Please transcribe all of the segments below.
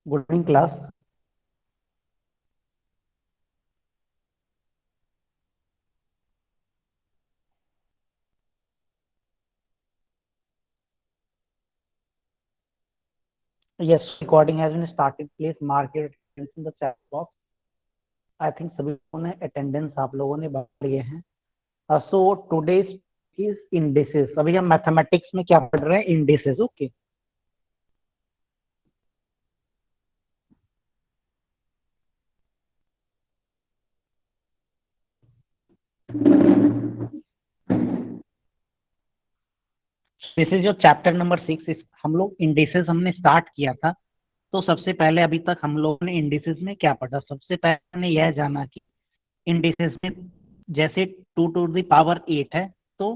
Good evening class. Yes, recording has been started. Please mark your attendance in the chat box. I think सभी लोगों ने attendance आप लोगों ने बांट लिए हैं। So today's is indices. अभी हम मैथमेटिक्स में क्या पढ़ रहे हैं? Indices. Okay. This is your chapter number 6। हम लोग इंडिसेस हमने स्टार्ट किया था। तो सबसे पहले अभी तक हम लोगों ने इंडिसेस में क्या पढ़ा? सबसे पहले हमने यह जाना कि इंडिसेस में जैसे 2 टू द पावर 8 है, तो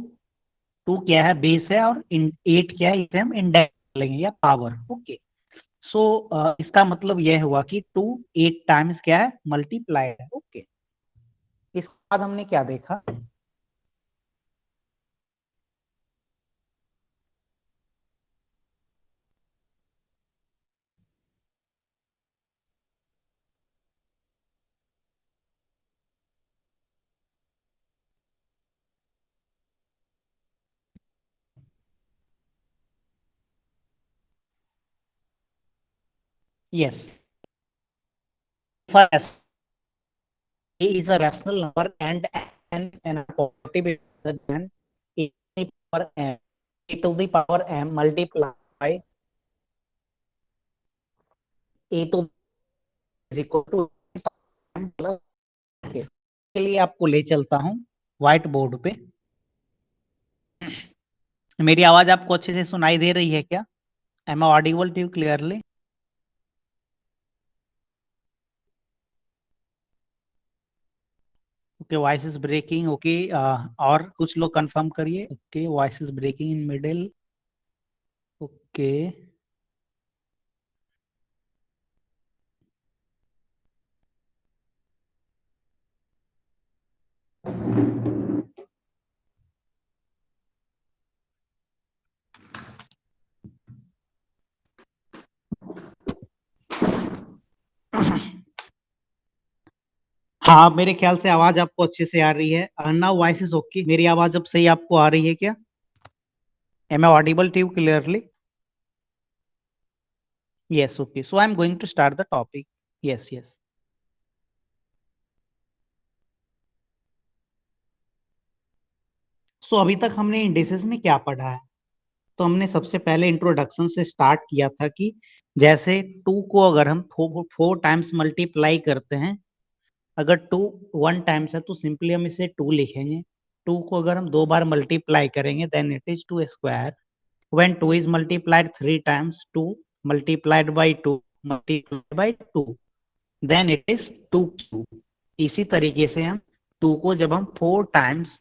2 क्या है? बेस है, और 8 क्या है? इसे हम इंडेक्स लेंगे या पावर। ओके। सो इसका मतलब यह हुआ कि 2 8 टाइम्स क्या है? मल्टीप्लाइड है। ओके। इसके बाद हमने क्या देखा? Yes, first a is a rational number and n a positive is greater than a to the power m. A to the power m multiply a to is equal to m plus k। के लिए आपको ले चलता हूँ white board पे। मेरी आवाज आपको अच्छे से सुनाई दे रही है क्या? Am I audible to you clearly? Okay, voice is breaking. Okay, और कुछ लोग कंफर्म करिए। Okay, voice is breaking in middle. Okay. हाँ, मेरे ख्याल से आवाज आपको अच्छे से आ रही है। Now voice is okay. मेरी आवाज अब सही आपको आ रही है क्या? Am I audible to you clearly? Yes, okay. So I am going to start the topic. Yes, yes. सो अभी तक हमने इंडिसेस में क्या पढ़ा है? तो हमने सबसे पहले इंट्रोडक्शन से स्टार्ट किया था कि जैसे टू को अगर हम 4 टाइम्स मल्टीप्लाई करते हैं, अगर टू 1 टाइम्स है तो सिंपली हम इसे 2 लिखेंगे। टू को अगर हम 2 बार मल्टीप्लाई करेंगे then it is 2 square. When 2 is multiplied 3 times, 2 multiplied by 2 multiplied by 2, then it is 2 cube. इसी तरीके से हम 2 को जब हम 4 टाइम्स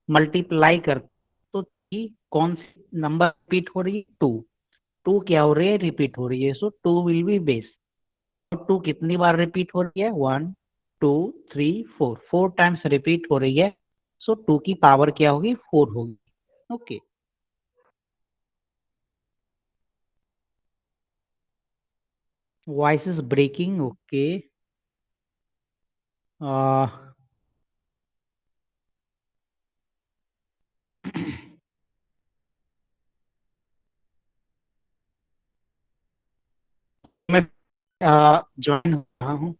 मल्टीप्लाई करते तो कौन सी नंबर रिपीट हो रही है? 2। 2 क्या हो रही है? रिपीट हो रही है। सो 2 विल बी बेस। और 2 कितनी बार रिपीट हो रही है? 1 2 3 4, 4 टाइम्स रिपीट हो रही है। सो 2 की पावर क्या होगी? 4 होगी। Okay. Voice is breaking. Okay. मैं ज्वाइन हो रहा हूँ।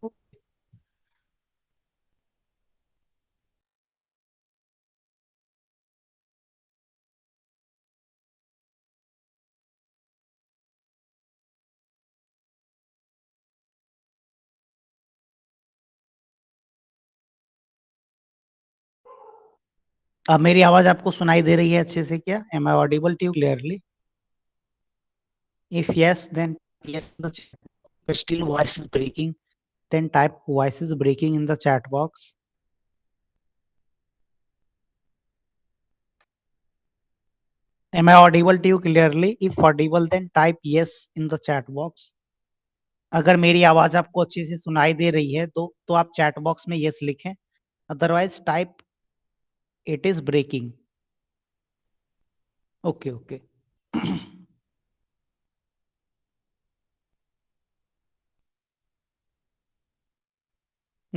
अब मेरी आवाज आपको सुनाई दे रही है अच्छे से क्या? Am I audible to you clearly? If yes then yes. Still voice is breaking, then type voice is breaking in the chat box. Am I audible to you clearly? If audible, then type yes in the chat box. अगर मेरी आवाज आपको अच्छे से सुनाई दे रही है तो आप चैट बॉक्स में यस लिखें। Otherwise type it is breaking. Okay, okay.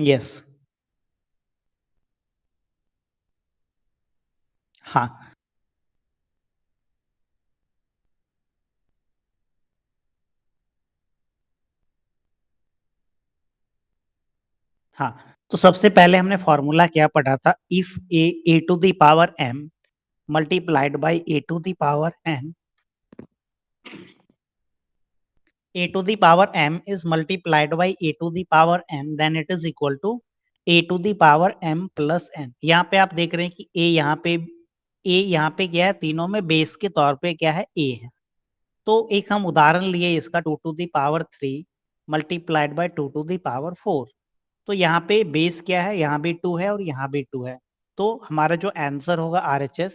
Yes. हाँ हाँ, तो सबसे पहले हमने फॉर्मूला क्या पढ़ा था, if A to the power m multiplied by A to the power n, a to the power m is multiplied by a to the power n, then it is equal to a to the power m plus n। यहाँ पे आप देख रहे हैं कि a यहाँ पे क्या है, तीनों में बेस के तौर पे क्या है, a है। तो एक हम उदाहरण लिए इसका 2 to the power 3 multiplied by 2 to the power 4। तो यहाँ पे बेस क्या है, यहाँ भी 2 है और यहाँ भी 2 है। तो हमारा जो आंसर होगा RHS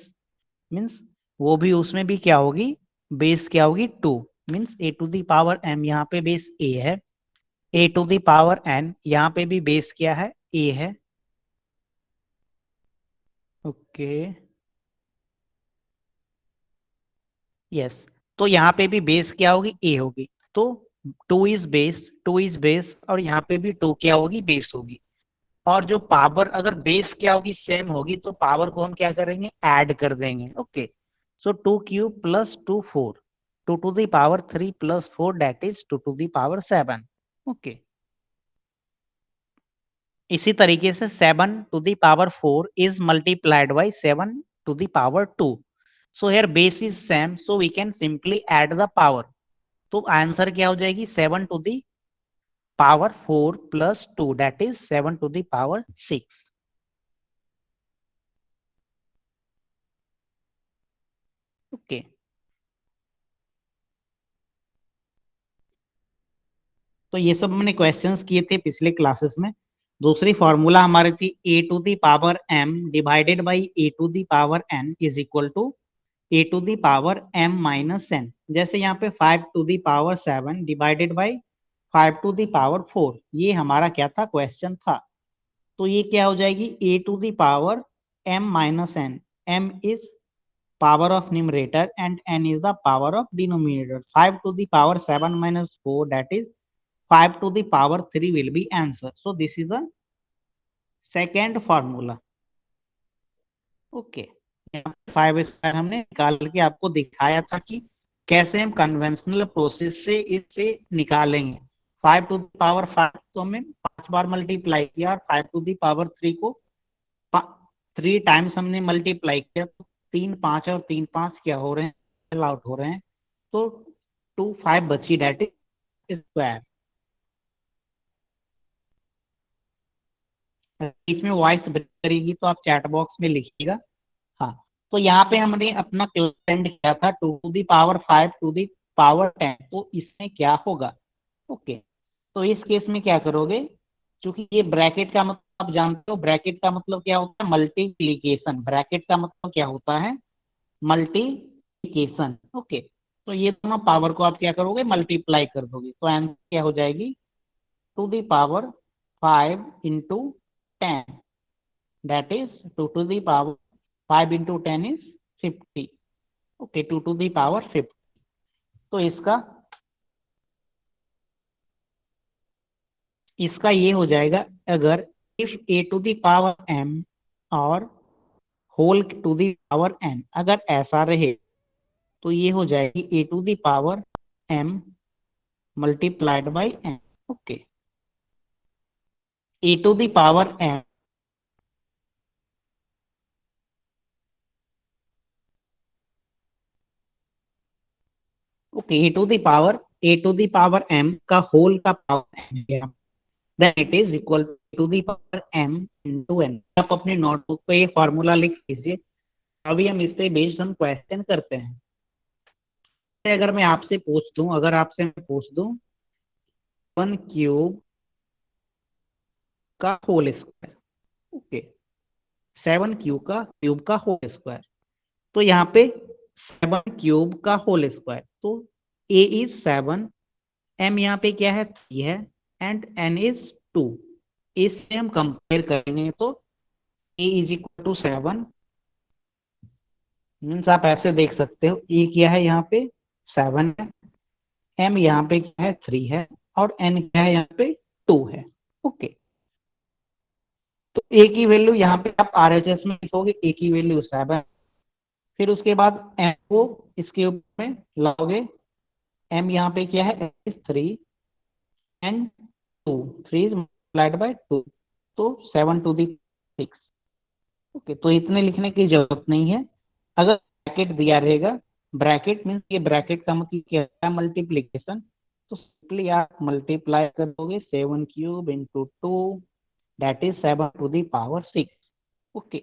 मीन्स वो भी उसमें भी क्या होगी, बेस क्या होगी 2, means a to the power m यहाँ पे बेस a है, a to the power n यहाँ पे भी बेस क्या है, a है। ओके यस, तो यहाँ पे भी बेस क्या होगी, a होगी। तो 2 इज बेस और यहाँ पे भी 2 क्या होगी, बेस होगी। और जो पावर अगर बेस क्या होगी, सेम होगी, तो पावर को हम क्या करेंगे, ऐड कर देंगे। Okay, so 2 cube plus 2 4, 2 to the power 3 plus 4 that is 2 to the power 7। Okay, इसी तरीके से 7 to the power 4 is multiplied by 7 to the power 2। So here base is same, so we can simply add the power. तो answer क्या हो जाएगी, 7 to the power 4 plus 2 that is 7 to the power 6। Okay, तो ये सब हमने questions किए थे पिछले क्लासेस में। दूसरी फॉर्मूला हमारी थी A to the power m divided by A to the power n is equal to A to the power m minus n। जैसे यहाँ पे 5 to the power 7 divided by 5 to the power 4, ये हमारा क्या था, question था। तो ये क्या हो जाएगी, A to the power m minus n, m is power of numerator and n is the power of denominator। 5 to the power 7 minus 4 that is 5 to the power 3 will be answer। So this is the second formula। Okay, 5 square हमने निकाल के आपको दिखाया था कि कैसे हम conventional process से इसे निकालेंगे। 5 to the power 5 तो हमने 5 बार मल्टीप्लाई किया और 5 to the power 3 को 3 टाइम्स हमने मल्टीप्लाई किया। तो 3 5 और 3 5 क्या हो रहे हैं, आउट हो रहे हैं। तो 2 5 बची, डेट इज स्क्वायर। बीच में वॉइस ब्रेक करेगी तो आप चैट बॉक्स में लिखिएगा। हाँ, तो यहाँ पे हमने अपना क्वेश्चन किया था 2 to the power 5 to the power 10, तो इसमें क्या होगा। ओके, तो इस केस में क्या करोगे, क्योंकि ये ब्रैकेट का मतलब आप जानते हो, ब्रैकेट का मतलब क्या होता है, मल्टीप्लीकेशन। ब्रैकेट का मतलब क्या होता है, मल्टीप्लीकेशन। ओके, तो ये दोनों पावर को आप क्या करोगे, मल्टीप्लाई कर दोगे। तो आंसर क्या हो जाएगी, 2 the power 5 into 10, that is 2 to the power 5 into 10 is 50। Okay, 2 to the power 50। तो इसका इसका ये हो जाएगा, अगर if A to the power m और whole to the power n अगर ऐसा रहे, तो ये हो जाएगी A to the power m multiplied by n। Okay, A to the power m, okay, A to the power m का whole का power m, then it is equal to the power m into n। आप अपने notebook पे ये formula लिख लीजिए। अभी हम इस पे बेस्ड हम क्वेश्चन करते हैं। अगर मैं आपसे पूछ दूं, अगर आपसे मैं पूछ दूं 1 क्यूब का होल स्क्वायर, ओके, 7 क्यूब का होल स्क्वायर, तो यहाँ पे 7 क्यूब का होल स्क्वायर, तो ए इज 7, एम यहाँ पे क्या है, 3 है, एंड एन इज 2। इससे हम कंपेयर करेंगे तो ए इज इक्वल टू 7, मीन्स आप ऐसे देख सकते हो, ए क्या है यहाँ पे 7 है, एम यहाँ पे क्या है 3 है, और एन क्या है यहाँ पे 2 है। ओके, तो ए की वैल्यू यहाँ पे आप आरएचएस में लिखोगे, ए की वैल्यू 7, फिर उसके बाद एम को इसके ऊपर में लाओगे, एम यहाँ पे क्या है, 3 एंड 2, 3 इज मल्टीप्लाइड बाय 2, तो 7 to the 6। ओके, तो इतने लिखने की जरूरत नहीं है। अगर ब्रैकेट दिया रहेगा, ब्रैकेट मीन्स ये ब्रैकेट का मतलब क्या है, मल्टीप्लीकेशन, तो सिंपली आप मल्टीप्लाई कर दोगे 7³ into 2, that is 7 to the power 6। Okay,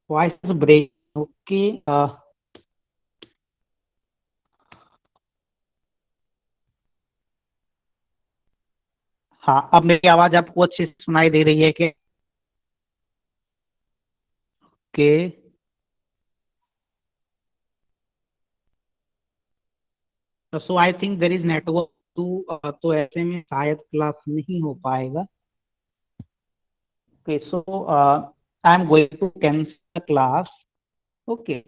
voice break. Okay, हाँ, अब मेरी आवाज आपको अच्छी से सुनाई दे रही है क्या? Okay, so I think there is network too, तो ऐसे में शायद क्लास नहीं हो पाएगा। Okay, so I am going to cancel the class. Okay,